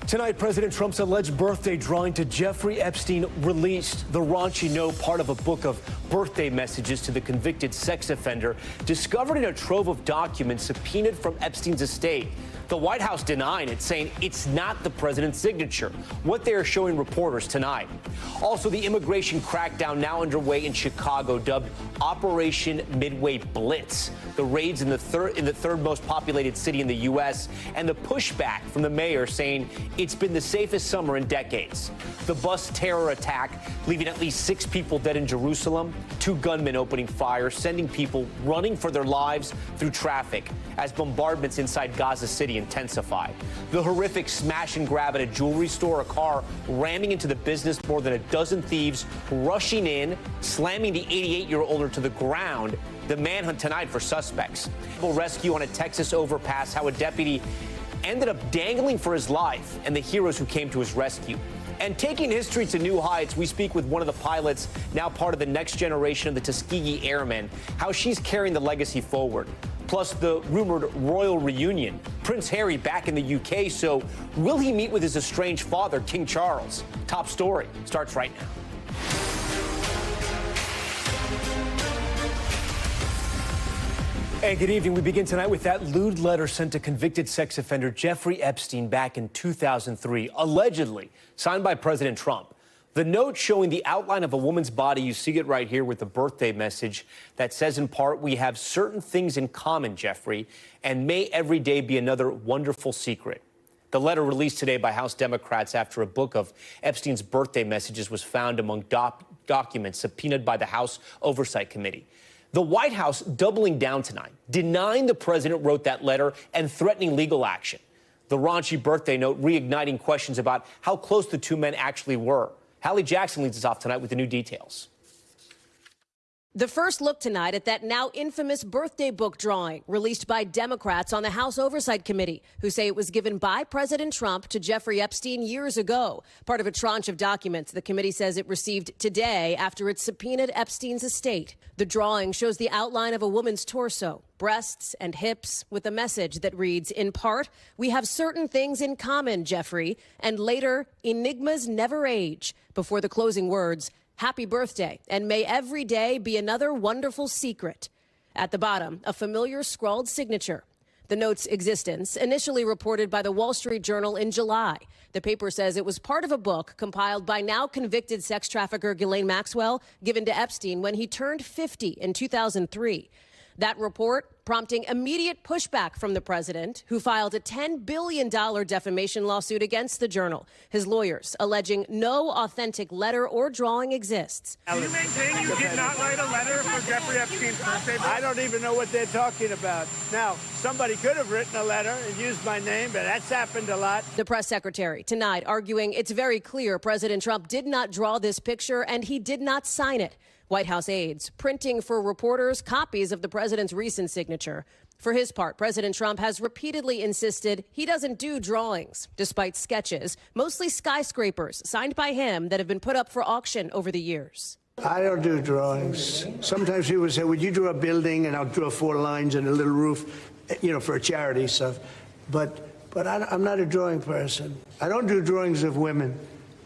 Tonight, President Trump's alleged birthday drawing to Jeffrey Epstein released. The raunchy note, part of a book of birthday messages to the convicted sex offender, discovered in a trove of documents subpoenaed from Epstein's estate. The White House denying it, saying it's not the president's signature. What they are showing reporters tonight. Also, the immigration crackdown now underway in Chicago, dubbed Operation Midway Blitz. The raids in the third most populated city in the U.S. and the pushback from the mayor saying it's been the safest summer in decades. The bus terror attack, leaving at least 6 people dead in Jerusalem. 2 gunmen opening fire, sending people running for their lives through traffic as bombardments inside Gaza City intensify. The horrific smash and grab at a jewelry store, a car ramming into the business, more than a dozen thieves rushing in, slamming the 88-year-old to the ground. The manhunt tonight for suspects. Rescue on a Texas overpass, how a deputy ended up dangling for his life, and the heroes who came to his rescue. And taking history to new heights, we speak with one of the pilots, now part of the next generation of the Tuskegee Airmen, how she's carrying the legacy forward. Plus the rumored royal reunion. Prince Harry back in the UK, so will he meet with his estranged father, King Charles? Top story starts right now. And good evening. We begin tonight with that lewd letter sent to convicted sex offender Jeffrey Epstein back in 2003, allegedly signed by President Trump. The note showing the outline of a woman's body, you see it right here with the birthday message that says in part, "We have certain things in common, Jeffrey, and may every day be another wonderful secret." The letter released today by House Democrats after a book of Epstein's birthday messages was found among documents subpoenaed by the House Oversight Committee. The White House doubling down tonight, denying the president wrote that letter and threatening legal action. The raunchy birthday note reigniting questions about how close the 2 men actually were. Hallie Jackson leads us off tonight with the new details. The first look tonight at that now infamous birthday book drawing released by Democrats on the House Oversight Committee, who say it was given by President Trump to Jeffrey Epstein years ago, part of a tranche of documents the committee says it received today after it subpoenaed Epstein's estate. The drawing shows the outline of a woman's torso, breasts and hips, with a message that reads, in part, "We have certain things in common, Jeffrey," and later, "Enigmas never age," before the closing words, "Happy birthday, and may every day be another wonderful secret." At the bottom, a familiar scrawled signature. The note's existence, initially reported by the Wall Street Journal in July. The paper says it was part of a book compiled by now convicted sex trafficker Ghislaine Maxwell, given to Epstein when he turned 50 in 2003. That report prompting immediate pushback from the president, who filed a $10 billion defamation lawsuit against the journal. His lawyers alleging no authentic letter or drawing exists. Do you maintain you did not write a letter for Jeffrey Epstein's birthday book? I don't even know what they're talking about. Now, somebody could have written a letter and used my name, but that's happened a lot. The press secretary tonight arguing it's very clear President Trump did not draw this picture and he did not sign it. White House aides printing for reporters copies of the president's recent signature. For his part, President Trump has repeatedly insisted he doesn't do drawings, despite sketches, mostly skyscrapers, signed by him that have been put up for auction over the years. I don't do drawings. Sometimes people say, would you draw a building? And I'll draw 4 lines and a little roof, for a charity stuff. But I'm not a drawing person. I don't do drawings of women,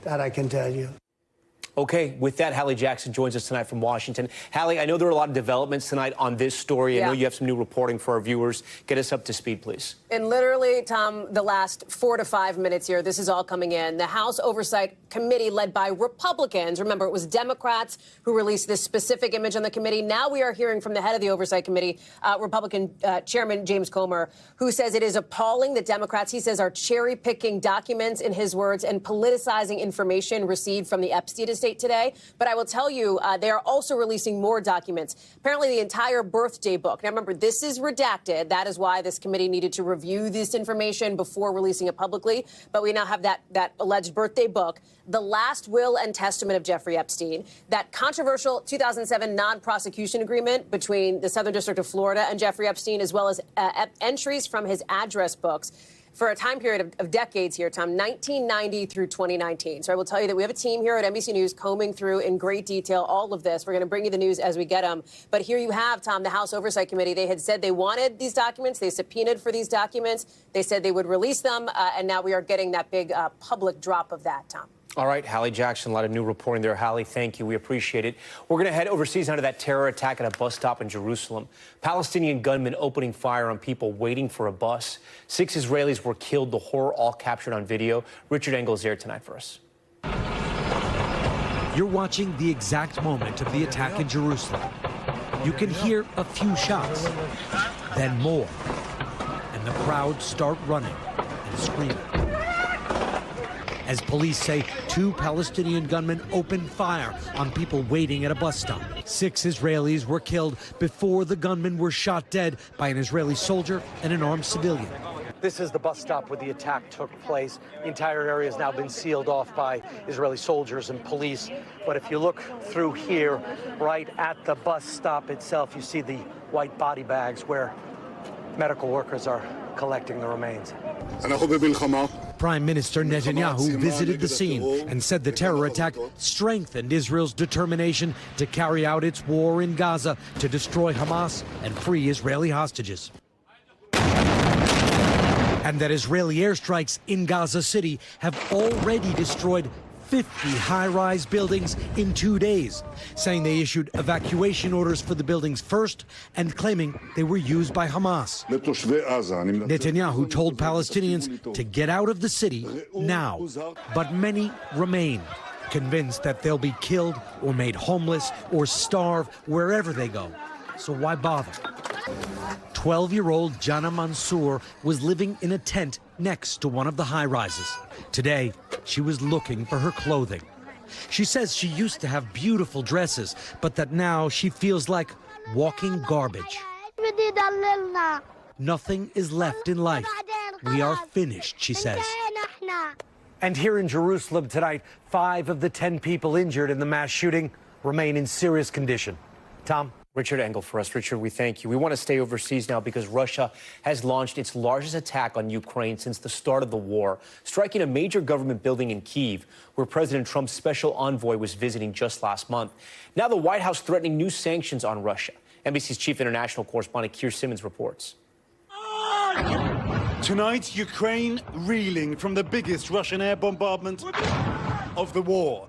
that I can tell you. Okay, with that, Hallie Jackson joins us tonight from Washington. Hallie, I know there are a lot of developments tonight on this story. I know you have some new reporting for our viewers. Get us up to speed, please. And literally, Tom, the last 4 to 5 minutes here, this is all coming in. The House Oversight Committee led by Republicans. Remember, it was Democrats who released this specific image on the committee. Now we are hearing from the head of the Oversight Committee, Republican Chairman James Comer, who says it is appalling that Democrats, he says, are cherry-picking documents, in his words, and politicizing information received from the Epstein estate today. But I will tell you, they are also releasing more documents. Apparently, the entire birthday book. Now, remember, this is redacted. That is why this committee needed to review this information before releasing it publicly. But we now have that alleged birthday book, the last will and testament of Jeffrey Epstein, that controversial 2007 non-prosecution agreement between the Southern District of Florida and Jeffrey Epstein, as well as entries from his address books. for a time period of decades here, Tom, 1990 through 2019. So I will tell you that we have a team here at NBC News combing through in great detail all of this. We're going to bring you the news as we get them. But here you have, Tom, the House Oversight Committee. They had said they wanted these documents. They subpoenaed for these documents. They said they would release them. And now we are getting that big public drop of that, Tom. All right, Hallie Jackson, a lot of new reporting there. Hallie, thank you. We appreciate it. We're going to head overseas now to that terror attack at a bus stop in Jerusalem. Palestinian gunmen opening fire on people waiting for a bus. 6 Israelis were killed. The horror all captured on video. Richard Engel is here tonight for us. You're watching the exact moment of the attack in Jerusalem. You can hear a few shots, then more, and the crowd start running and screaming. As police say, 2 Palestinian gunmen opened fire on people waiting at a bus stop. 6 Israelis were killed before the gunmen were shot dead by an Israeli soldier and an armed civilian. This is the bus stop where the attack took place. The entire area has now been sealed off by Israeli soldiers and police. But if you look through here, right at the bus stop itself, you see the white body bags where medical workers are collecting the remains. Prime Minister Netanyahu visited the scene and said the terror attack strengthened Israel's determination to carry out its war in Gaza to destroy Hamas and free Israeli hostages. And that Israeli airstrikes in Gaza City have already destroyed 50 high-rise buildings in 2 days, saying they issued evacuation orders for the buildings first and claiming they were used by Hamas. Netanyahu told Palestinians to get out of the city now, but many remain, convinced that they'll be killed or made homeless or starve wherever they go. So why bother? 12-year-old Jana Mansour was living in a tent next to one of the high-rises. Today, she was looking for her clothing. She says she used to have beautiful dresses, but that now she feels like walking garbage. Nothing is left in life. We are finished, she says. And here in Jerusalem tonight, 5 of the 10 people injured in the mass shooting remain in serious condition. Tom? Richard Engel for us. Richard, we thank you. We want to stay overseas now because Russia has launched its largest attack on Ukraine since the start of the war, striking a major government building in Kyiv, where President Trump's special envoy was visiting just last month. Now the White House threatening new sanctions on Russia. NBC's chief international correspondent Keir Simmons reports. Tonight, Ukraine reeling from the biggest Russian air bombardment of the war.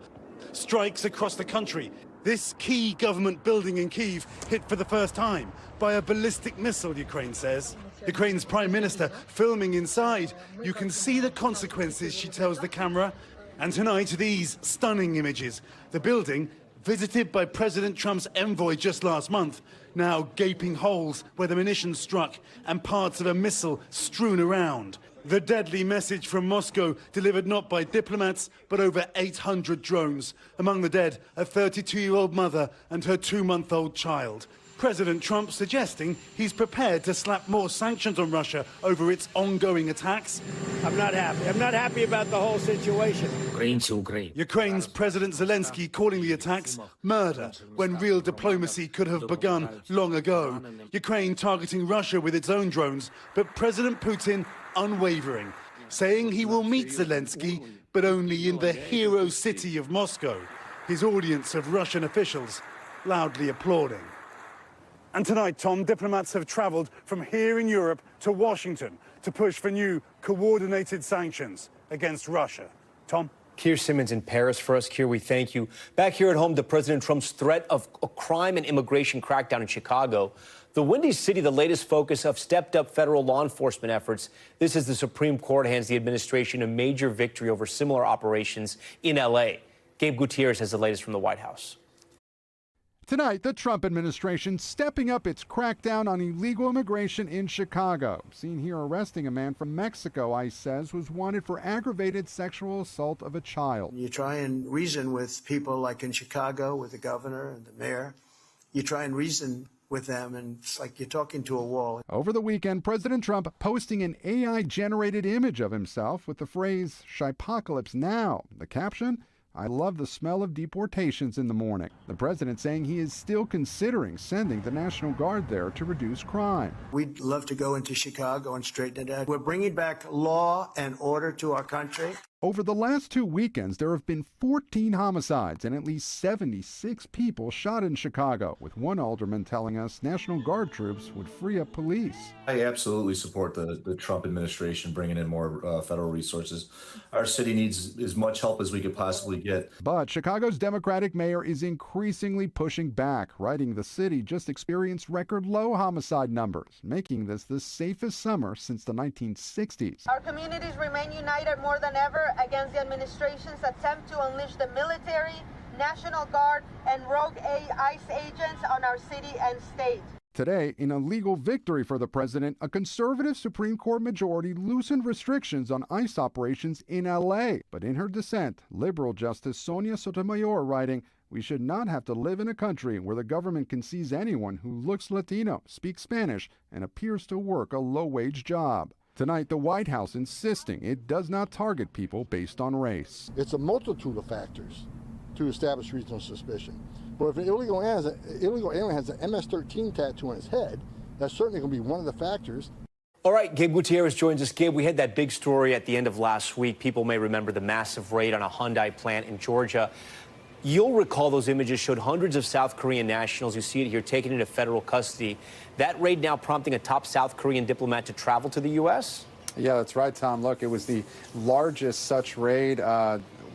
Strikes across the country. This key government building in Kyiv hit for the first time by a ballistic missile, Ukraine says. Ukraine's prime minister filming inside. You can see the consequences, she tells the camera. And tonight, these stunning images. The building, visited by President Trump's envoy just last month, now gaping holes where the munitions struck and parts of a missile strewn around. The deadly message from Moscow delivered not by diplomats, but over 800 drones. Among the dead, a 32-year-old mother and her 2-month-old child. President Trump suggesting he's prepared to slap more sanctions on Russia over its ongoing attacks. I'm not happy. I'm not happy about the whole situation. Ukraine's President Zelensky calling the attacks murder, when real diplomacy could have begun long ago. Ukraine targeting Russia with its own drones, but President Putin unwavering, saying he will meet Zelensky, but only in the hero city of Moscow. His audience of Russian officials loudly applauding. And tonight, Tom, diplomats have travelled from here in Europe to Washington to push for new coordinated sanctions against Russia. Tom? Keir Simmons in Paris for us. Keir, we thank you. Back here at home, the President Trump's threat of a crime and immigration crackdown in Chicago. The Windy City, the latest focus of stepped-up federal law enforcement efforts. This as the Supreme Court hands the administration a major victory over similar operations in L.A. Gabe Gutierrez has the latest from the White House. Tonight, the Trump administration stepping up its crackdown on illegal immigration in Chicago. Seen here arresting a man from Mexico, ICE says, was wanted for aggravated sexual assault of a child. You try and reason with people like in Chicago with the governor and the mayor. You try and reason with them, and it's like you're talking to a wall. Over the weekend, President Trump posting an AI-generated image of himself with the phrase, "Shypocalypse now." The caption, I love the smell of deportations in the morning. The president saying he is still considering sending the National Guard there to reduce crime. We'd love to go into Chicago and straighten it out. We're bringing back law and order to our country. Over the last 2 weekends, there have been 14 homicides and at least 76 people shot in Chicago, with one alderman telling us National Guard troops would free up police. I absolutely support the Trump administration bringing in more federal resources. Our city needs as much help as we could possibly get. But Chicago's Democratic mayor is increasingly pushing back, writing the city just experienced record low homicide numbers, making this the safest summer since the 1960s. Our communities remain united more than ever against the administration's attempt to unleash the military, National Guard, and rogue ICE agents on our city and state. Today, in a legal victory for the president, a conservative Supreme Court majority loosened restrictions on ICE operations in L.A. But in her dissent, liberal Justice Sonia Sotomayor writing, "We should not have to live in a country where the government can seize anyone who looks Latino, speaks Spanish, and appears to work a low-wage job." Tonight, the White House insisting it does not target people based on race. It's a multitude of factors to establish reasonable suspicion. But if an illegal alien has an MS-13 tattoo on his head, that's certainly going to be one of the factors. All right, Gabe Gutierrez joins us. Gabe, we had that big story at the end of last week. People may remember the massive raid on a Hyundai plant in Georgia. You'll recall those images showed hundreds of South Korean nationals. You see it here, taken into federal custody. That raid now prompting a top South Korean diplomat to travel to the U.S.? Yeah, that's right, Tom. Look, it was the largest such raid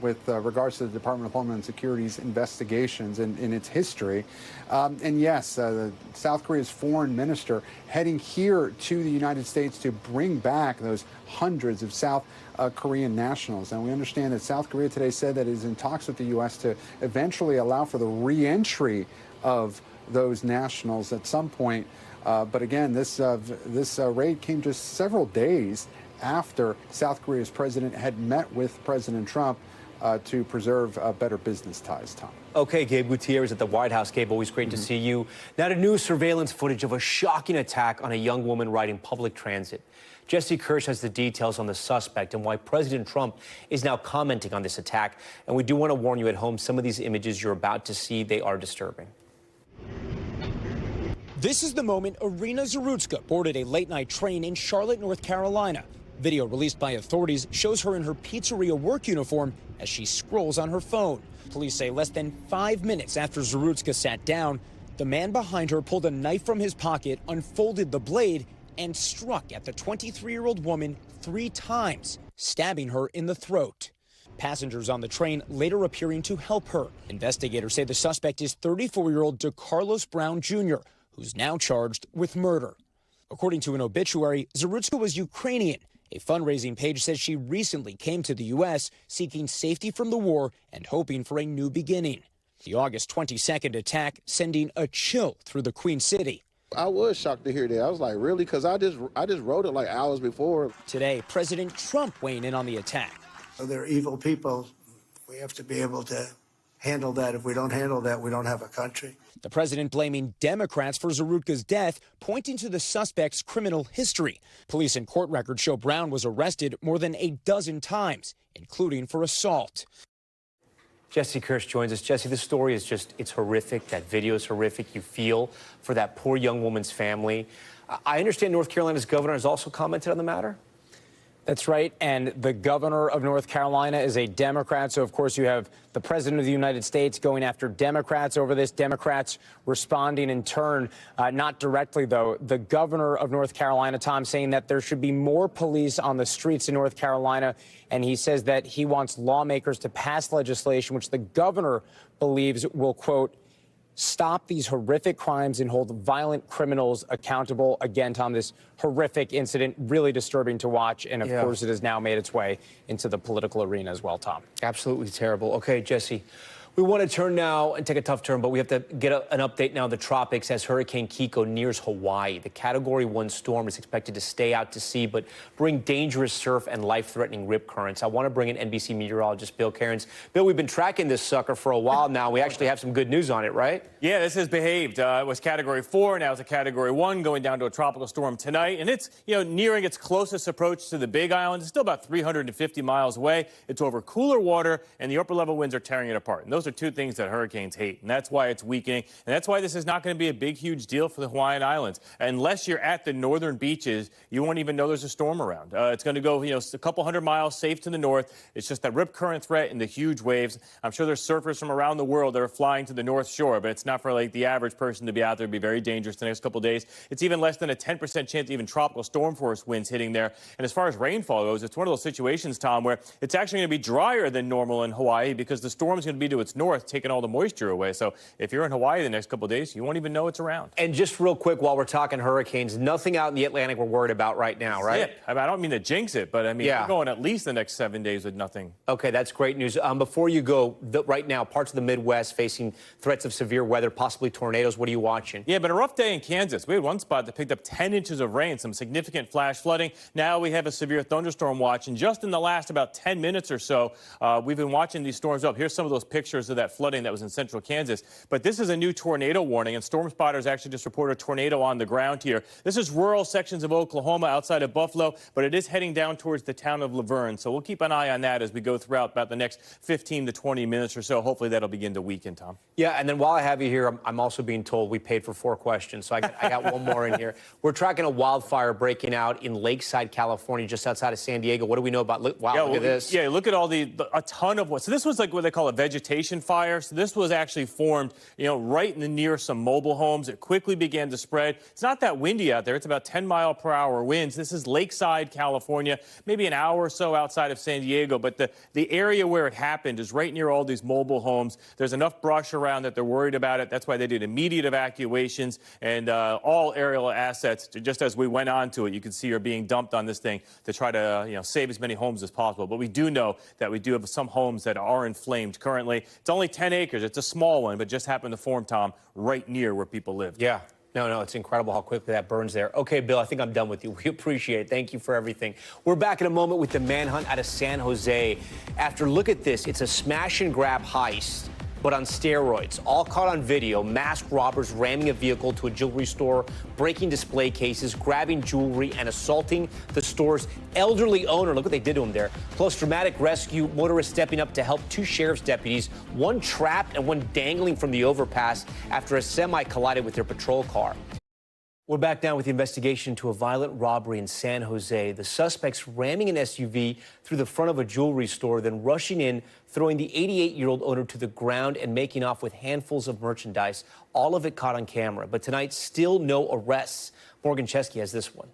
with regards to the Department of Homeland Security's investigations in its history. And yes, South Korea's foreign minister heading here to the United States to bring back those hundreds of South Korean nationals. And we understand that South Korea today said that it is in talks with the U.S. to eventually allow for the re-entry of those nationals at some point. But again, this raid came just several days after South Korea's president had met with President Trump to preserve better business ties, Tom. Okay, Gabe Gutierrez at the White House. Gabe, always great to see you. Now to new surveillance footage of a shocking attack on a young woman riding public transit. Jesse Kirsch has the details on the suspect and why President Trump is now commenting on this attack. And we do want to warn you at home, some of these images you're about to see, they are disturbing. This is the moment Irina Zarutska boarded a late-night train in Charlotte, North Carolina. Video released by authorities shows her in her pizzeria work uniform as she scrolls on her phone. Police say less than 5 minutes after Zarutska sat down, the man behind her pulled a knife from his pocket, unfolded the blade, and struck at the 23-year-old woman 3 times, stabbing her in the throat. Passengers on the train later appearing to help her. Investigators say the suspect is 34-year-old DeCarlos Brown Jr., who's now charged with murder. According to an obituary, Zarutska was Ukrainian. A fundraising page says she recently came to the U.S. seeking safety from the war and hoping for a new beginning. The August 22nd attack sending a chill through the Queen City. I was shocked to hear that. I was like, really? Because I just wrote it like hours before. Today, President Trump weighing in on the attack. They're evil people. We have to be able to handle that. If we don't handle that, we don't have a country. The president blaming Democrats for Zarutka's death, pointing to the suspect's criminal history. Police and court records show Brown was arrested more than a dozen times, including for assault. Jesse Kirsch joins us. Jesse, this story is just, it's horrific. That video is horrific. You feel for that poor young woman's family. I understand North Carolina's governor has also commented on the matter. That's right. And the governor of North Carolina is a Democrat. So, of course, you have the president of the United States going after Democrats over this. Democrats responding in turn, not directly, though. The governor of North Carolina, Tom, saying that there should be more police on the streets in North Carolina. And he says that he wants lawmakers to pass legislation which the governor believes will, quote, stop these horrific crimes and hold violent criminals accountable. Again, Tom, this horrific incident, really disturbing to watch. And, of course, it has now made its way into the political arena as well, Tom. Absolutely terrible. Okay, Jesse, We want to turn now and take a tough turn, but we have to get an update now in the tropics as Hurricane Kiko nears Hawaii. The Category 1 storm is expected to stay out to sea, but bring dangerous surf and life-threatening rip currents. I want to bring in NBC meteorologist Bill Cairns. Bill, we've been tracking this sucker for a while now. We actually have some good news on it, right? Yeah, this has behaved. It was Category 4, now it's a Category 1, going down to a tropical storm tonight. And it's, nearing its closest approach to the Big Island. It's still about 350 miles away. It's over cooler water, and the upper-level winds are tearing it apart. And those are two things that hurricanes hate, and that's why it's weakening, and that's why this is not going to be a big, huge deal for the Hawaiian Islands. Unless you're at the northern beaches, you won't even know there's a storm around. It's going to go, a couple hundred miles safe to the north. It's just that rip current threat and the huge waves. I'm sure there's surfers from around the world that are flying to the North Shore, but it's not for the average person to be out there. It'd be very dangerous the next couple of days. It's even less than a 10% chance of even tropical storm force winds hitting there. And as far as rainfall goes, it's one of those situations, Tom, where it's actually going to be drier than normal in Hawaii because the storm is going to be to its north, taking all the moisture away. So if you're in Hawaii the next couple of days, you won't even know it's around. And just real quick, while we're talking hurricanes, nothing out in the Atlantic we're worried about right now, right? Zip. I don't mean to jinx it, but we're going at least the next 7 days with nothing. Okay, that's great news. Before you go, right now, parts of the Midwest facing threats of severe weather, possibly tornadoes. What are you watching? Yeah, but a rough day in Kansas. We had one spot that picked up 10 inches of rain, some significant flash flooding. Now we have a severe thunderstorm watch, and just in the last about 10 minutes or so, we've been watching these storms up. Here's some of those pictures of that flooding that was in central Kansas. But this is a new tornado warning, and storm spotters actually just reported a tornado on the ground here. This is rural sections of Oklahoma outside of Buffalo, but it is heading down towards the town of Laverne. So we'll keep an eye on that as we go throughout about the next 15 to 20 minutes or so. Hopefully that'll begin to weaken, Tom. Yeah, and then while I have you here, I'm also being told we paid for 4 questions, so I got one more in here. We're tracking a wildfire breaking out in Lakeside, California, just outside of San Diego. What do we know about? Wow, look at this. Yeah, look at all a ton of what. So this was like what they call a vegetation fire. So this was actually formed, right near some mobile homes. It quickly began to spread. It's not that windy out there. It's about 10-mile-per-hour winds. This is Lakeside, California, maybe an hour or so outside of San Diego. But the area where it happened is right near all these mobile homes. There's enough brush around that they're worried about it. That's why they did immediate evacuations, and all aerial assets, just as we went on to it, you can see are being dumped on this thing to try to save as many homes as possible. But we do know that we do have some homes that are inflamed currently. It's only 10 acres. It's a small one, but just happened to form, Tom, right near where people live. Yeah. No, it's incredible how quickly that burns there. Okay, Bill, I think I'm done with you. We appreciate it. Thank you for everything. We're back in a moment with the manhunt out of San Jose. Look at this. It's a smash-and-grab heist, but on steroids. All caught on video. Masked robbers ramming a vehicle to a jewelry store, breaking display cases, grabbing jewelry, and assaulting the store's elderly owner. Look what they did to him there. Plus, dramatic rescue, motorists stepping up to help 2 sheriff's deputies, one trapped and one dangling from the overpass after a semi collided with their patrol car. We're back now with the investigation into a violent robbery in San Jose. The suspects ramming an SUV through the front of a jewelry store, then rushing in, throwing the 88-year-old owner to the ground and making off with handfuls of merchandise. All of it caught on camera. But tonight, still no arrests. Morgan Chesky has this one.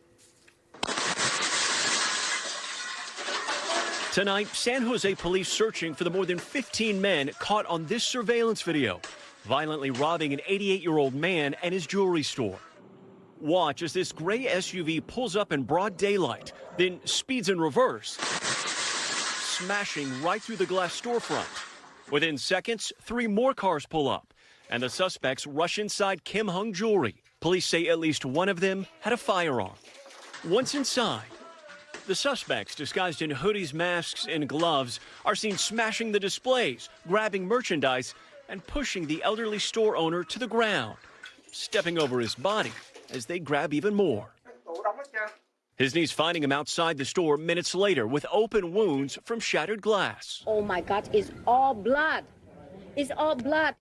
Tonight, San Jose police searching for the more than 15 men caught on this surveillance video, violently robbing an 88-year-old man and his jewelry store. Watch as this gray SUV pulls up in broad daylight, then speeds in reverse, smashing right through the glass storefront. Within seconds, 3 more cars pull up, and the suspects rush inside Kim Hung Jewelry. Police say at least one of them had a firearm. Once inside, the suspects, disguised in hoodies, masks, and gloves, are seen smashing the displays, grabbing merchandise, and pushing the elderly store owner to the ground, stepping over his body as they grab even more. His niece finding him outside the store minutes later with open wounds from shattered glass. Oh my God, it's all blood. It's all blood.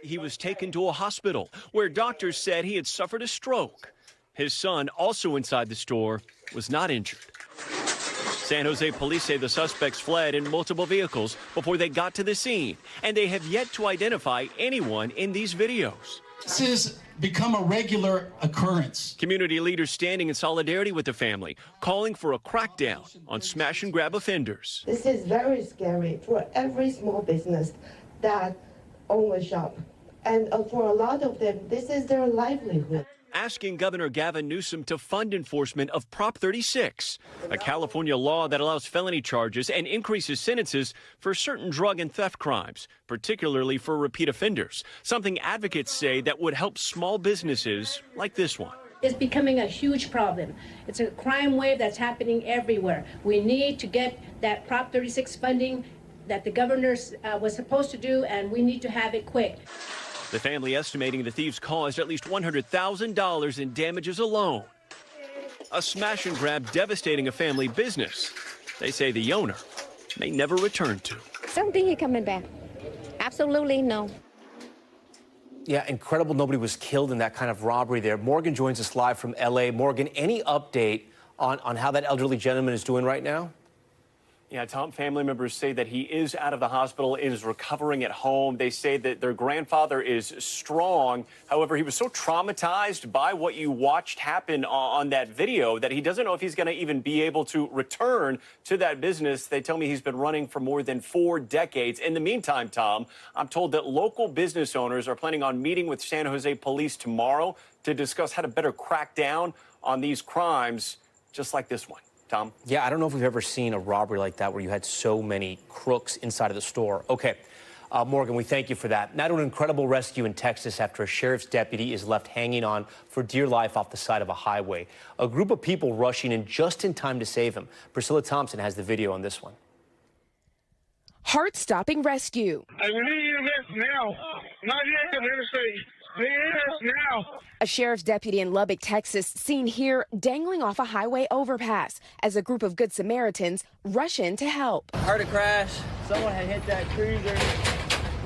He was taken to a hospital where doctors said he had suffered a stroke. His son, also inside the store, was not injured. San Jose police say the suspects fled in multiple vehicles before they got to the scene, and they have yet to identify anyone in these videos. This has become a regular occurrence. Community leaders standing in solidarity with the family, calling for a crackdown on smash and grab offenders. This is very scary for every small business that own a shop. And for a lot of them, this is their livelihood. asking Governor Gavin Newsom to fund enforcement of Prop 36, a California law that allows felony charges and increases sentences for certain drug and theft crimes, particularly for repeat offenders, something advocates say that would help small businesses like this one. It's becoming a huge problem. It's a crime wave that's happening everywhere. We need to get that Prop 36 funding that the governor was supposed to do, and we need to have it quick. The family estimating the thieves caused at least $100,000 in damages alone. A smash and grab devastating a family business they say the owner may never return to. Don't think he's coming back. Absolutely no. Yeah, incredible nobody was killed in that kind of robbery there. Morgan joins us live from L.A. Morgan, any update on how that elderly gentleman is doing right now? Yeah, Tom, family members say that he is out of the hospital, is recovering at home. They say that their grandfather is strong. However, he was so traumatized by what you watched happen on that video that he doesn't know if he's going to even be able to return to that business. They tell me he's been running for more than 4 decades. In the meantime, Tom, I'm told that local business owners are planning on meeting with San Jose police tomorrow to discuss how to better crack down on these crimes, just like this one. Tom? Yeah, I don't know if we've ever seen a robbery like that where you had so many crooks inside of the store. Okay, Morgan, we thank you for that. Now to an incredible rescue in Texas after a sheriff's deputy is left hanging on for dear life off the side of a highway. A group of people rushing in just in time to save him. Priscilla Thompson has the video on this one. Heart-stopping rescue. I need you now. Not yet. I'm going to say. Now. A sheriff's deputy in Lubbock, Texas, seen here dangling off a highway overpass as a group of Good Samaritans rush in to help. Heard a crash. Someone had hit that cruiser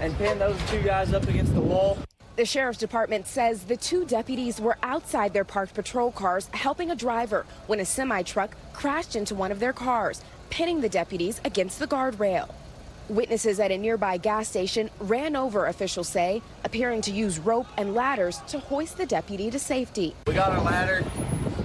and pinned those 2 guys up against the wall. The sheriff's department says the 2 deputies were outside their parked patrol cars helping a driver when a semi-truck crashed into one of their cars, pinning the deputies against the guardrail. Witnesses at a nearby gas station ran over, officials say, appearing to use rope and ladders to hoist the deputy to safety. We got our ladder.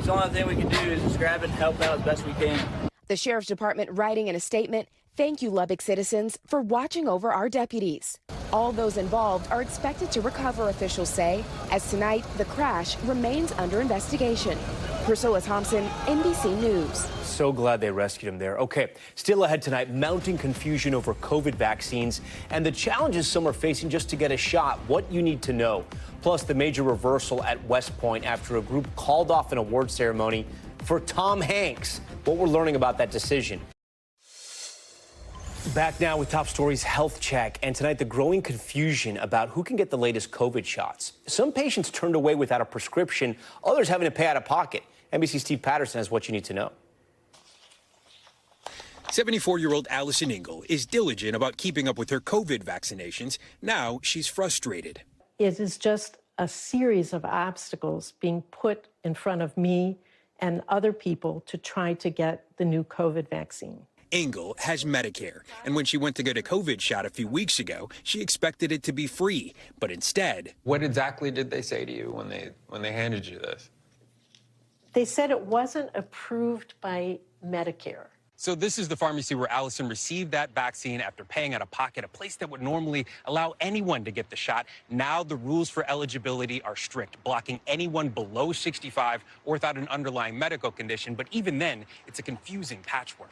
The only thing we can do is just grab it and help out as best we can. The sheriff's department writing in a statement, "Thank you, Lubbock citizens, for watching over our deputies." All those involved are expected to recover, officials say, as tonight the crash remains under investigation. Priscilla Thompson, NBC News. So glad they rescued him there. Okay, still ahead tonight, mounting confusion over COVID vaccines and the challenges some are facing just to get a shot, what you need to know. Plus, the major reversal at West Point after a group called off an award ceremony for Tom Hanks. What we're learning about that decision. Back now with Top Stories Health Check, and tonight the growing confusion about who can get the latest COVID shots. Some patients turned away without a prescription, others having to pay out of pocket. NBC's Steve Patterson has what you need to know. 74-year-old Allison Engel is diligent about keeping up with her COVID vaccinations. Now she's frustrated. It is just a series of obstacles being put in front of me and other people to try to get the new COVID vaccine. Engel has Medicare, and when she went to get a COVID shot a few weeks ago, she expected it to be free, but instead... What exactly did they say to you when they handed you this? They said it wasn't approved by Medicare. So this is the pharmacy where Allison received that vaccine after paying out of pocket, a place that would normally allow anyone to get the shot. Now the rules for eligibility are strict, blocking anyone below 65 or without an underlying medical condition. But even then, it's a confusing patchwork.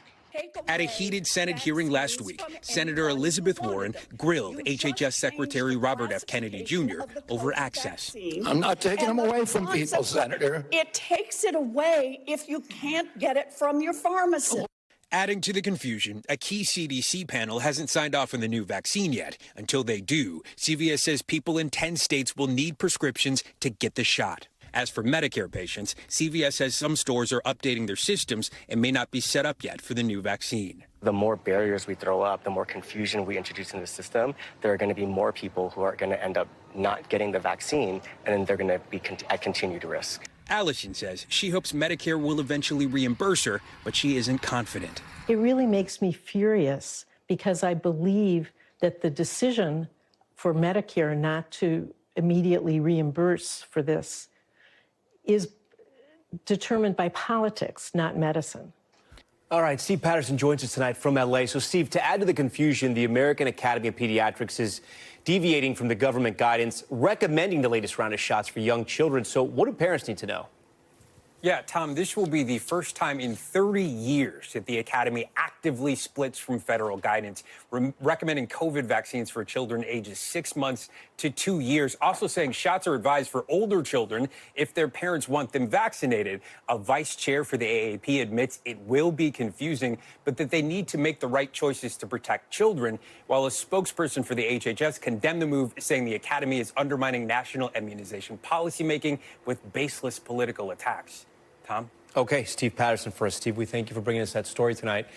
At a heated Senate hearing last week, Senator Elizabeth Warren grilled HHS Secretary Robert F. Kennedy Jr. over access. I'm not taking them away from people, Senator. It takes it away if you can't get it from your pharmacist. Adding to the confusion, a key CDC panel hasn't signed off on the new vaccine yet. Until they do, CVS says people in 10 states will need prescriptions to get the shot. As for Medicare patients, CVS says some stores are updating their systems and may not be set up yet for the new vaccine. The more barriers we throw up, the more confusion we introduce in the system, there are going to be more people who are going to end up not getting the vaccine, and then they're going to be at continued risk. Allison says she hopes Medicare will eventually reimburse her, but she isn't confident. It really makes me furious because I believe that the decision for Medicare not to immediately reimburse for this is determined by politics, not medicine. All right, Steve Patterson joins us tonight from L.A. So, Steve, to add to the confusion, the American Academy of Pediatrics is deviating from the government guidance, recommending the latest round of shots for young children. So what do parents need to know? Yeah, Tom, this will be the first time in 30 years that the Academy actively splits from federal guidance, recommending COVID vaccines for children ages 6 months to 2 years, also saying shots are advised for older children if their parents want them vaccinated. A vice chair for the AAP admits it will be confusing, but that they need to make the right choices to protect children, while a spokesperson for the HHS condemned the move, saying the Academy is undermining national immunization policymaking with baseless political attacks. Tom? Okay, Steve Patterson for us. Steve, we thank you for bringing us that story tonight.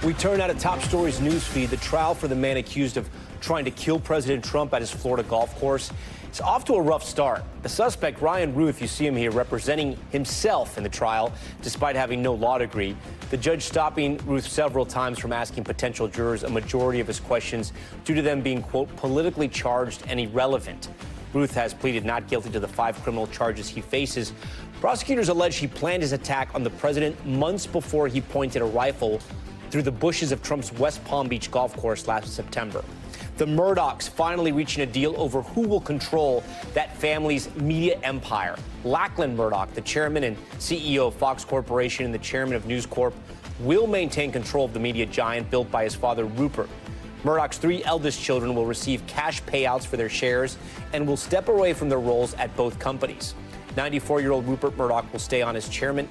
We turn now to Top Stories newsfeed. The trial for the man accused of trying to kill President Trump at his Florida golf course is off to a rough start. The suspect, Ryan Ruth, you see him here representing himself in the trial, despite having no law degree. The judge stopping Ruth several times from asking potential jurors a majority of his questions due to them being, quote, politically charged and irrelevant. Ruth has pleaded not guilty to the 5 criminal charges he faces. Prosecutors allege he planned his attack on the president months before he pointed a rifle through the bushes of Trump's West Palm Beach golf course last September. The Murdochs finally reaching a deal over who will control that family's media empire. Lachlan Murdoch, the chairman and CEO of Fox Corporation and the chairman of News Corp, will maintain control of the media giant built by his father, Rupert. Murdoch's 3 eldest children will receive cash payouts for their shares and will step away from their roles at both companies. 94-year-old Rupert Murdoch will stay on as chairman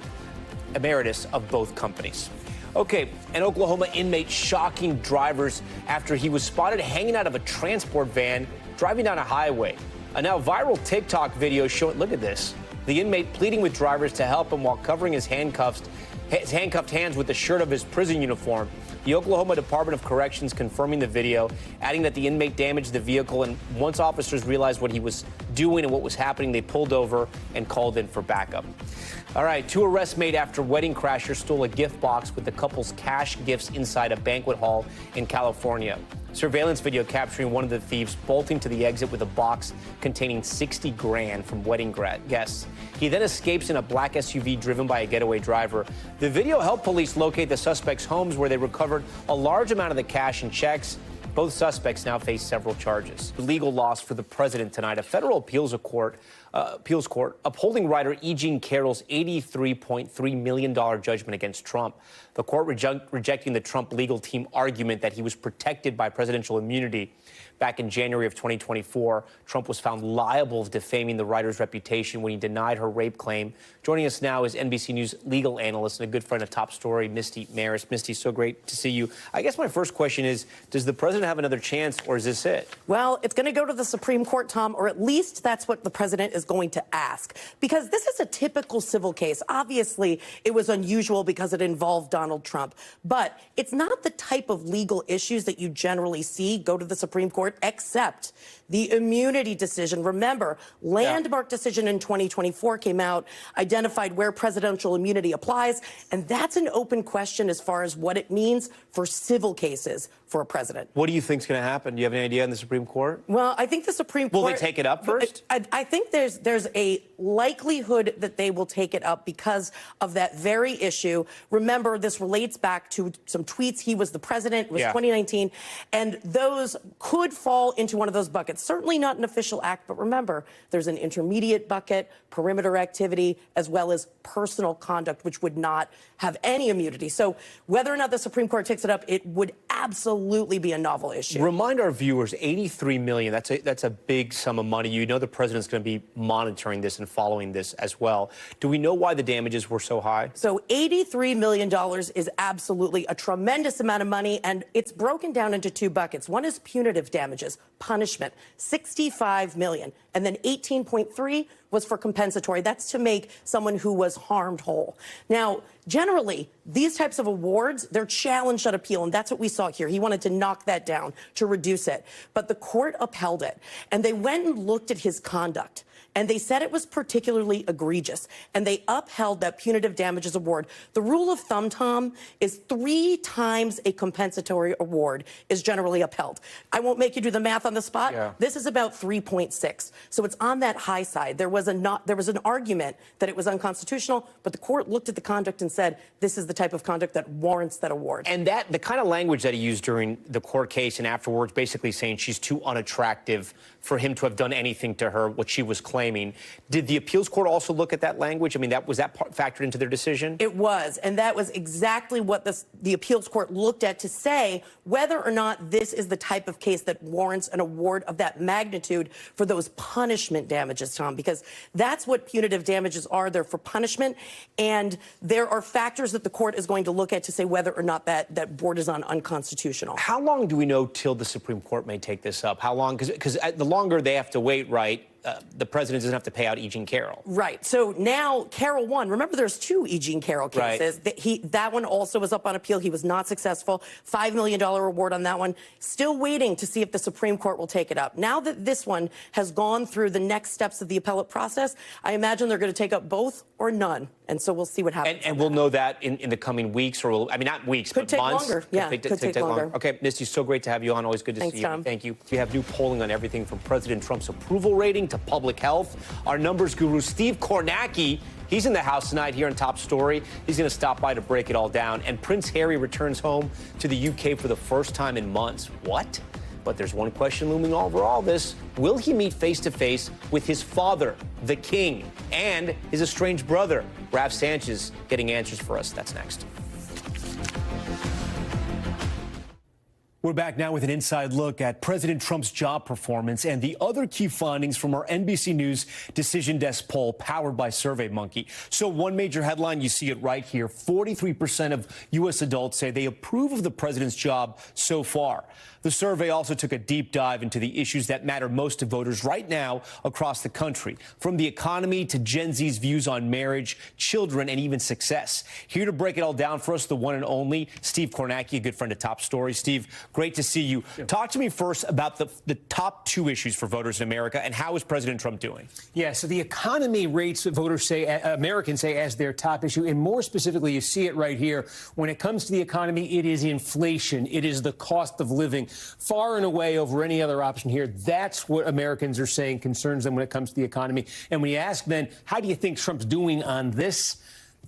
emeritus of both companies. Okay, an Oklahoma inmate shocking drivers after he was spotted hanging out of a transport van driving down a highway. A now viral TikTok video showing, look at this, the inmate pleading with drivers to help him while covering his handcuffed hands with the shirt of his prison uniform. The Oklahoma Department of Corrections confirming the video, adding that the inmate damaged the vehicle, and once officers realized what he was doing and what was happening, they pulled over and called in for backup. All right, 2 arrests made after wedding crashers stole a gift box with the couple's cash gifts inside a banquet hall in California. Surveillance video capturing one of the thieves bolting to the exit with a box containing 60 grand from wedding guests. He then escapes in a black SUV driven by a getaway driver. The video helped police locate the suspects' homes, where they recovered a large amount of the cash and checks. Both suspects now face several charges. Legal loss for the president tonight. A federal appeals court upholding writer E. Jean Carroll's $83.3 million judgment against Trump. The court rejecting the Trump legal team argument that he was protected by presidential immunity. Back in January of 2024, Trump was found liable of defaming the writer's reputation when he denied her rape claim. Joining us now is NBC News legal analyst and a good friend of Top Story, Misty Maris. Misty, so great to see you. I guess my first question is, does the president have another chance, or is this it? Well, it's going to go to the Supreme Court, Tom, or at least that's what the president is going to ask, because this is a typical civil case. Obviously, it was unusual because it involved Donald Trump, but it's not the type of legal issues that you generally see go to the Supreme Court, except the immunity decision. Remember, landmark decision in 2024 came out, identified where presidential immunity applies, and that's an open question as far as what it means for civil cases for a president. What do you think is going to happen? Do you have any idea in the Supreme Court? Well, I think the Supreme Court... Will they take it up first? I think there's a likelihood that they will take it up because of that very issue. Remember, this relates back to some tweets. He was the president. It was 2019. And those could fall into one of those buckets. Certainly not an official act, but remember, there's an intermediate bucket, perimeter activity, as well as personal conduct, which would not have any immunity. So whether or not the Supreme Court takes it up, it would absolutely be a novel issue. Remind our viewers, $83 million, that's a big sum of money. You know the president's going to be monitoring this and following this as well. Do we know why the damages were so high? So $83 million is absolutely a tremendous amount of money, and it's broken down into 2 buckets. One is punitive damages, punishment, $65 million, and then 18.3 was for compensatory. That's to make someone who was harmed whole. Now, generally, these types of awards, they're challenged at appeal, and that's what we saw here. He wanted to knock that down, to reduce it. But the court upheld it, and they went and looked at his conduct. And they said it was particularly egregious, and they upheld that punitive damages award. The rule of thumb, Tom, is 3 times a compensatory award is generally upheld. I won't make you do the math on the spot. This is about 3.6. So it's on that high side. There was was an argument that it was unconstitutional, but the court looked at the conduct and said, this is the type of conduct that warrants that award. And the kind of language that he used during the court case and afterwards, basically saying she's too unattractive for him to have done anything to her, what she was claiming. Did the appeals court also look at that language? I mean, was that factored into their decision? It was, and that was exactly what the appeals court looked at to say whether or not this is the type of case that warrants an award of that magnitude for those punishment damages, Tom, because that's what punitive damages are. They're for punishment, and there are factors that the court is going to look at to say whether or not that borders on unconstitutional. How long do we know till the Supreme Court may take this up? How long? Because the longer they have to wait, right, the president doesn't have to pay out E. Jean Carroll. Right. So now Carroll won. Remember, there's 2 E. Jean Carroll cases. Right. That one also was up on appeal. He was not successful. $5 million reward on that one. Still waiting to see if the Supreme Court will take it up. Now that this one has gone through the next steps of the appellate process, I imagine they're going to take up both or none. And so we'll see what happens. And we'll know that in the coming weeks, or I mean, not weeks, but months. Longer. Yeah, could take longer. Okay, Misty, so great to have you on. Always good to see you. Tom. Thank you. We have new polling on everything from President Trump's approval rating to public health. Our numbers guru, Steve Kornacki, he's in the house tonight here on Top Story. He's going to stop by to break it all down. And Prince Harry returns home to the UK for the first time in months. What? But there's one question looming over all this. Will he meet face-to-face with his father, the king, and his estranged brother? Raf Sanchez getting answers for us. That's next. We're back now with an inside look at President Trump's job performance and the other key findings from our NBC News Decision Desk poll powered by SurveyMonkey. So one major headline, you see it right here. 43% of U.S. adults say they approve of the president's job so far. The survey also took a deep dive into the issues that matter most to voters right now across the country, from the economy to Gen Z's views on marriage, children, and even success. Here to break it all down for us, the one and only Steve Kornacki, a good friend of Top Story. Steve, great to see you. Yeah. Talk to me first about the top 2 issues for voters in America, and how is President Trump doing? Yeah, so the economy rates voters say, Americans say, as their top issue, and more specifically, you see it right here. When it comes to the economy, it is inflation. It is the cost of living. Far and away over any other option here. That's what Americans are saying concerns them when it comes to the economy. And when you ask then, how do you think Trump's doing on this?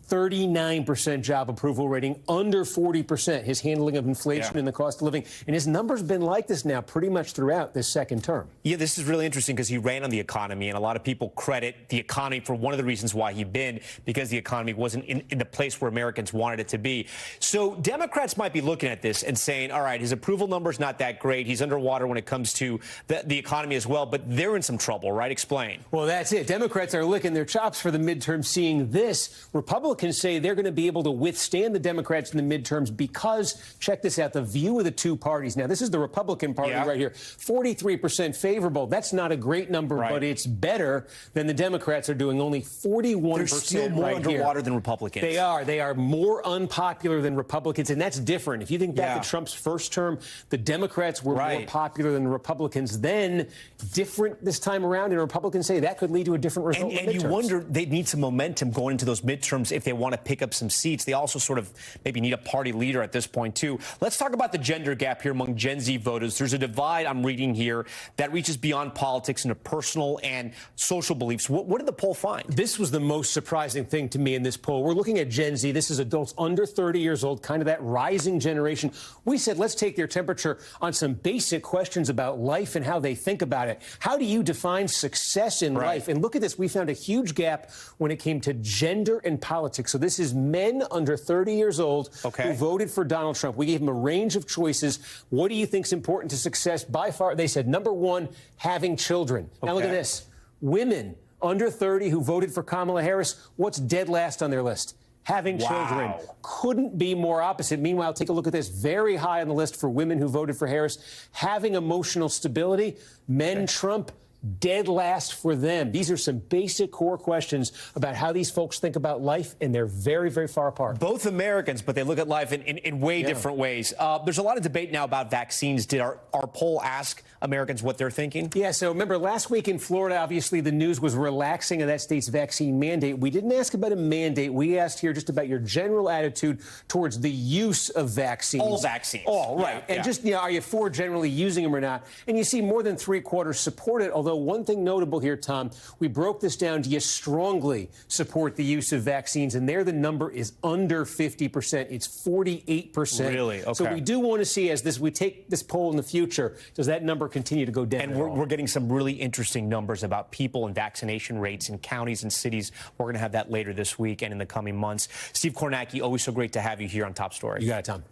39% job approval rating, under 40%, his handling of inflation and the cost of living. And his number's been like this now pretty much throughout this second term. Yeah, this is really interesting because he ran on the economy, and a lot of people credit the economy for one of the reasons why he bid, because the economy wasn't in the place where Americans wanted it to be. So Democrats might be looking at this and saying, all right, his approval number's not that great. He's underwater when it comes to the economy as well, but they're in some trouble, right? Explain. Well, that's it. Democrats are licking their chops for the midterm, seeing this. Republicans say they're going to be able to withstand the Democrats in the midterms because, check this out, the view of the 2 parties. Now, this is the Republican Party right here. 43% favorable. That's not a great number, but it's better than the Democrats are doing. Only 41%. They're still more underwater than Republicans. They are. They are more unpopular than Republicans, and that's different. If you think back to Trump's first term, the Democrats were more popular than the Republicans. Then, different this time around, and Republicans say that could lead to a different result in the midterms. And you wonder, they need some momentum going into those midterms if they want to pick up some seats. They also sort of maybe need a party leader at this point, too. Let's talk about the gender gap here among Gen Z voters. There's a divide, I'm reading here, that reaches beyond politics into personal and social beliefs. What did the poll find? This was the most surprising thing to me in this poll. We're looking at Gen Z. This is adults under 30 years old, kind of that rising generation. We said, let's take their temperature on some basic questions about life and how they think about it. How do you define success in life? And look at this. We found a huge gap when it came to gender and politics. So this is men under 30 years old who voted for Donald Trump. We gave them a range of choices. What do you think is important to success? By far, they said, number 1, having children. Now look at this. Women under 30 who voted for Kamala Harris, what's dead last on their list? Having children. Couldn't be more opposite. Meanwhile, take a look at this. Very high on the list for women who voted for Harris. Having emotional stability. Men, Trump, dead last for them. These are some basic core questions about how these folks think about life, and they're very, very far apart. Both Americans, but they look at life in way different ways. There's a lot of debate now about vaccines. Did our poll ask Americans what they're thinking? Yeah, so remember last week in Florida, obviously the news was relaxing of that state's vaccine mandate. We didn't ask about a mandate. We asked here just about your general attitude towards the use of vaccines. All vaccines. All, right. And just, are you for generally using them or not? And you see more than 3/4 support it, although know, one thing notable here, Tom, we broke this down. Do you strongly support the use of vaccines? And there the number is under 50%. It's 48%. Really? Okay. So we do want to see, as we take this poll in the future, does that number continue to go down? And we're getting some really interesting numbers about people and vaccination rates in counties and cities. We're going to have that later this week and in the coming months. Steve Kornacki, always so great to have you here on Top Story. You got it, Tom.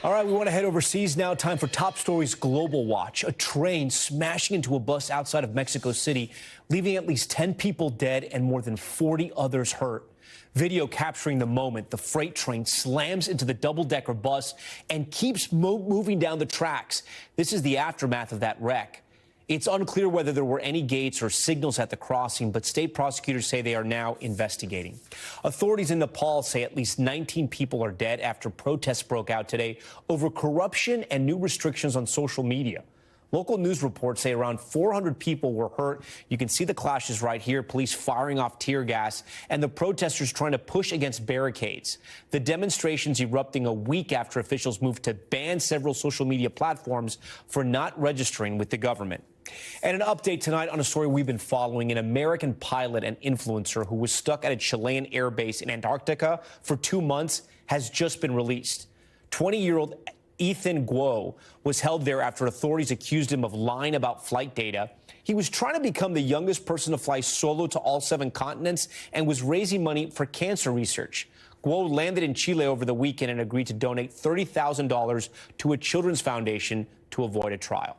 All right, we want to head overseas now. Time for Top Story's Global Watch. A train smashing into a bus outside of Mexico City, leaving at least 10 people dead and more than 40 others hurt. Video capturing the moment the freight train slams into the double-decker bus and keeps moving down the tracks. This is the aftermath of that wreck. It's unclear whether there were any gates or signals at the crossing, but state prosecutors say they are now investigating. Authorities in Nepal say at least 19 people are dead after protests broke out today over corruption and new restrictions on social media. Local news reports say around 400 people were hurt. You can see the clashes right here, police firing off tear gas, and the protesters trying to push against barricades. The demonstrations erupting a week after officials moved to ban several social media platforms for not registering with the government. And an update tonight on a story we've been following. An American pilot and influencer who was stuck at a Chilean air base in Antarctica for 2 months has just been released. 20-year-old Ethan Guo was held there after authorities accused him of lying about flight data. He was trying to become the youngest person to fly solo to all 7 continents and was raising money for cancer research. Guo landed in Chile over the weekend and agreed to donate $30,000 to a children's foundation to avoid a trial.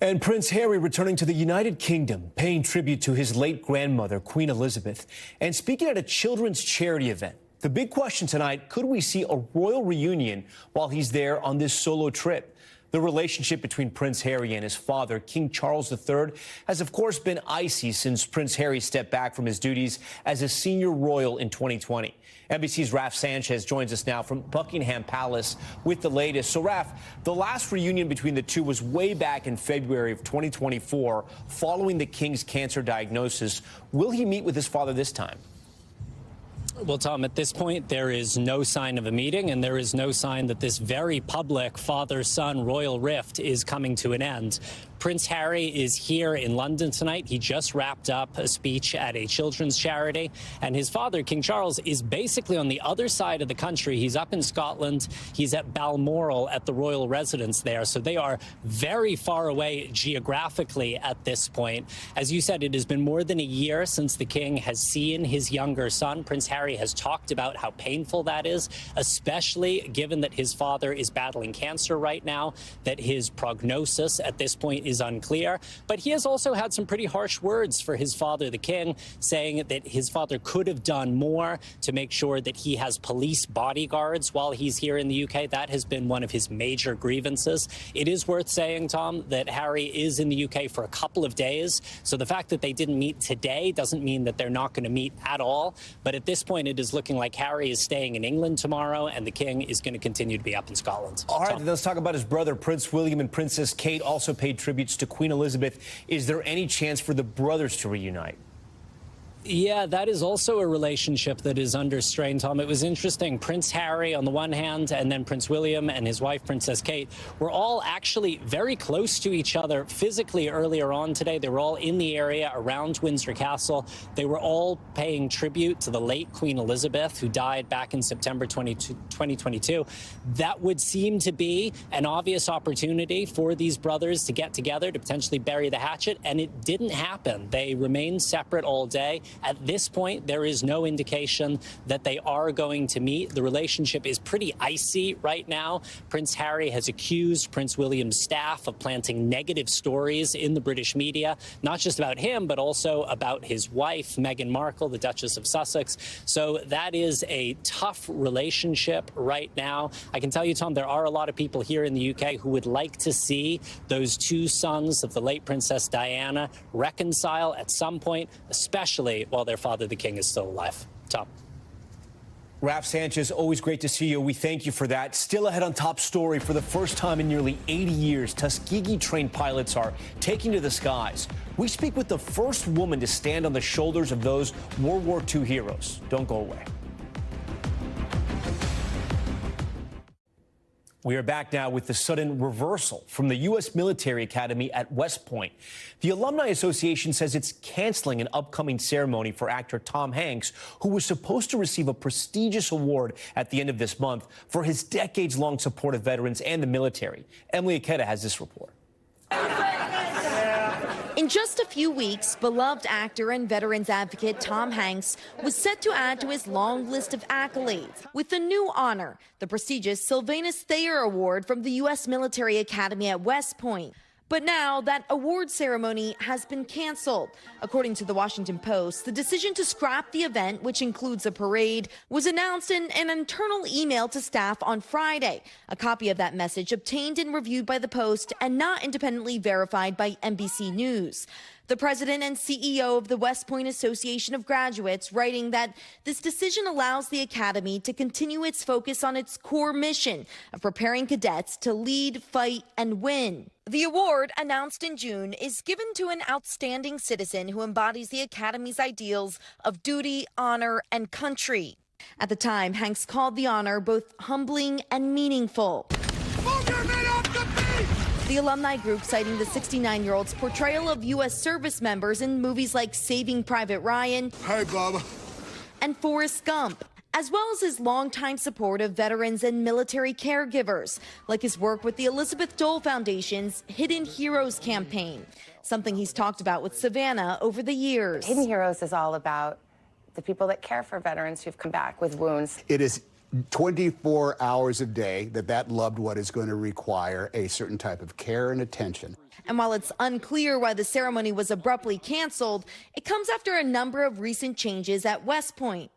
And Prince Harry returning to the United Kingdom, paying tribute to his late grandmother, Queen Elizabeth, and speaking at a children's charity event. The big question tonight, could we see a royal reunion while he's there on this solo trip? The relationship between Prince Harry and his father, King Charles III, has, of course, been icy since Prince Harry stepped back from his duties as a senior royal in 2020. NBC's Raf Sanchez joins us now from Buckingham Palace with the latest. So, Raf, the last reunion between the two was way back in February of 2024, following the king's cancer diagnosis. Will he meet with his father this time? Well, Tom, at this point, there is no sign of a meeting, and there is no sign that this very public father-son royal rift is coming to an end. Prince Harry is here in London tonight. He just wrapped up a speech at a children's charity, and his father, King Charles, is basically on the other side of the country. He's up in Scotland. He's at Balmoral at the royal residence there, so they are very far away geographically at this point. As you said, it has been more than a year since the king has seen his younger son. Prince Harry has talked about how painful that is, especially given that his father is battling cancer right now, that his prognosis at this point is unclear. But he has also had some pretty harsh words for his father, the king, saying that his father could have done more to make sure that he has police bodyguards while he's here in the UK. That has been one of his major grievances. It is worth saying, Tom, that Harry is in the UK for a couple of days. So the fact that they didn't meet today doesn't mean that they're not going to meet at all. But at this point, it is looking like Harry is staying in England tomorrow, and the king is going to continue to be up in Scotland. All right, let's talk about his brother, Prince William, and Princess Kate also paid tributes to Queen Elizabeth. Is there any chance for the brothers to reunite? Yeah, that is also a relationship that is under strain, Tom. It was interesting. Prince Harry on the one hand, and then Prince William and his wife, Princess Kate, were all actually very close to each other physically earlier on today. They were all in the area around Windsor Castle. They were all paying tribute to the late Queen Elizabeth, who died back in September 2022. That would seem to be an obvious opportunity for these brothers to get together to potentially bury the hatchet, and it didn't happen. They remained separate all day. At this point, there is no indication that they are going to meet. The relationship is pretty icy right now. Prince Harry has accused Prince William's staff of planting negative stories in the British media, not just about him, but also about his wife, Meghan Markle, the Duchess of Sussex. So that is a tough relationship right now. I can tell you, Tom, there are a lot of people here in the UK who would like to see those two sons of the late Princess Diana reconcile at some point, especially while their father, the king, is still alive. Tom. Raf Sanchez, always great to see you. We thank you for that. Still ahead on Top Story, for the first time in nearly 80 years, Tuskegee-trained pilots are taking to the skies. We speak with the first woman to stand on the shoulders of those World War II heroes. Don't go away. We are back now with the sudden reversal from the U.S. Military Academy at West Point. The Alumni Association says it's canceling an upcoming ceremony for actor Tom Hanks, who was supposed to receive a prestigious award at the end of this month for his decades-long support of veterans and the military. Emily Aketa has this report. In just a few weeks, beloved actor and veterans advocate Tom Hanks was set to add to his long list of accolades with a new honor, the prestigious Sylvanus Thayer Award from the U.S. Military Academy at West Point. But now that award ceremony has been canceled. According to the Washington Post, the decision to scrap the event, which includes a parade, was announced in an internal email to staff on Friday. A copy of that message obtained and reviewed by the Post and not independently verified by NBC News. The president and CEO of the West Point Association of Graduates writing that this decision allows the academy to continue its focus on its core mission of preparing cadets to lead, fight, and win. The award, announced in June, is given to an outstanding citizen who embodies the academy's ideals of duty, honor, and country. At the time, Hanks called the honor both humbling and meaningful. The alumni group citing the 69-year-old's portrayal of U.S. service members in movies like Saving Private Ryan, Hey, Bubba, and Forrest Gump, as well as his longtime support of veterans and military caregivers, like his work with the Elizabeth Dole Foundation's Hidden Heroes campaign, something he's talked about with Savannah over the years. Hidden Heroes is all about the people that care for veterans who've come back with wounds. It is 24 hours a day that loved one is going to require a certain type of care and attention. And while it's unclear why the ceremony was abruptly canceled, it comes after a number of recent changes at West Point.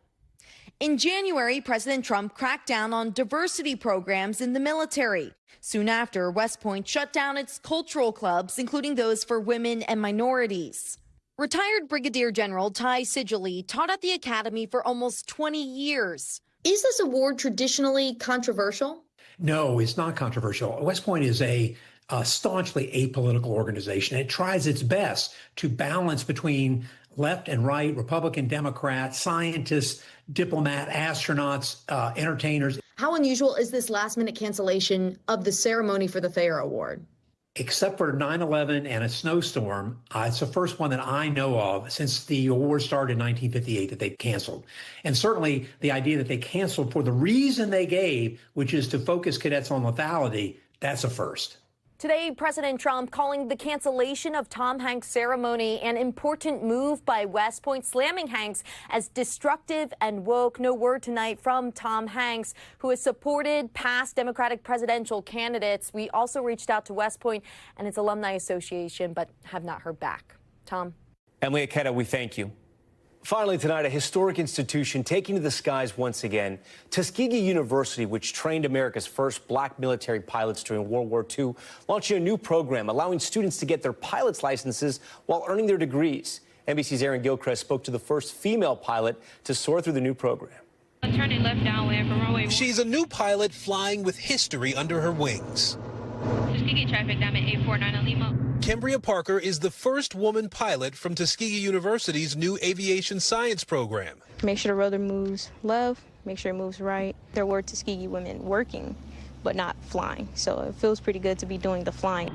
In January, President Trump cracked down on diversity programs in the military. Soon after, West Point shut down its cultural clubs, including those for women and minorities. Retired Brigadier General Ty Sigilly taught at the academy for almost 20 years. Is this award traditionally controversial? No, it's not controversial. West Point is a staunchly apolitical organization. It tries its best to balance between left and right, Republican, Democrat, scientists, diplomat, astronauts, entertainers. How unusual is this last-minute cancellation of the ceremony for the Thayer Award? Except for 9/11 and a snowstorm, it's the first one that I know of since the award started in 1958 that they canceled. And certainly the idea that they canceled for the reason they gave, which is to focus cadets on lethality, that's a first. Today, President Trump calling the cancellation of Tom Hanks' ceremony an important move by West Point, slamming Hanks as destructive and woke. No word tonight from Tom Hanks, who has supported past Democratic presidential candidates. We also reached out to West Point and its alumni association, but have not heard back. Tom. Emily Aketa, we thank you. Finally tonight, a historic institution taking to the skies once again. Tuskegee University, which trained America's first black military pilots during World War II, launching a new program allowing students to get their pilot's licenses while earning their degrees. NBC's Erin Gilchrist spoke to the first female pilot to soar through the new program. Turning left downwind from runway. She's a new pilot flying with history under her wings. Tuskegee traffic, I'm at 849 Lima. Cambria Parker is the first woman pilot from Tuskegee University's new aviation science program. Make sure the rotor moves left, make sure it moves right. There were Tuskegee women working, but not flying, so it feels pretty good to be doing the flying.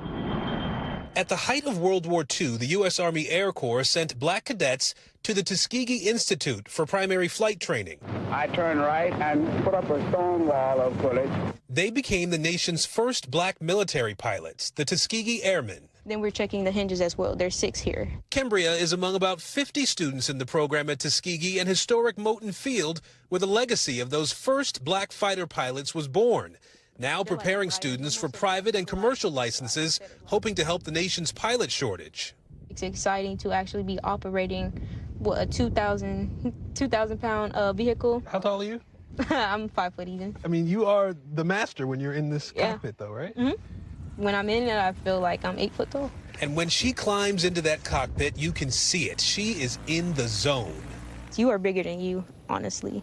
At the height of World War II, the U.S. Army Air Corps sent black cadets to the Tuskegee Institute for primary flight training. I turned right and put up a stone wall of bullets. They became the nation's first black military pilots, the Tuskegee Airmen. Then we're checking the hinges as well. There's 6 here. Cambria is among about 50 students in the program at Tuskegee and historic Moton Field, where the legacy of those first black fighter pilots was born. Now preparing students for private and commercial licenses, hoping to help the nation's pilot shortage. It's exciting to actually be operating a 2,000-pound vehicle. How tall are you? I'm 5 foot even. I mean, you are the master when you're in this cockpit, though, right? Mm-hmm. When I'm in it, I feel like I'm 8 foot tall. And when she climbs into that cockpit, you can see it. She is in the zone. You are bigger than you, honestly.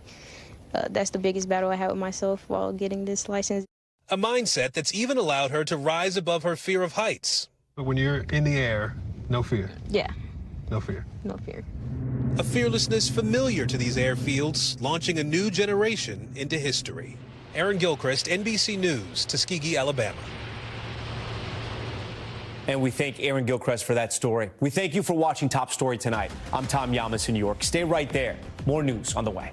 That's the biggest battle I had with myself while getting this license. A mindset that's even allowed her to rise above her fear of heights. But when you're in the air, no fear. Yeah. No fear. No fear. A fearlessness familiar to these airfields, launching a new generation into history. Aaron Gilchrist, NBC News, Tuskegee, Alabama. And we thank Aaron Gilchrist for that story. We thank you for watching Top Story tonight. I'm Tom Llamas in New York. Stay right there. More news on the way.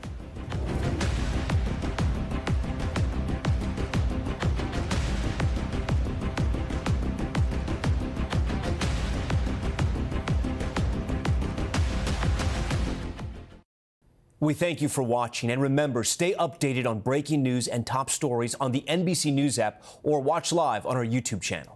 We thank you for watching, and remember, stay updated on breaking news and top stories on the NBC News app or watch live on our YouTube channel.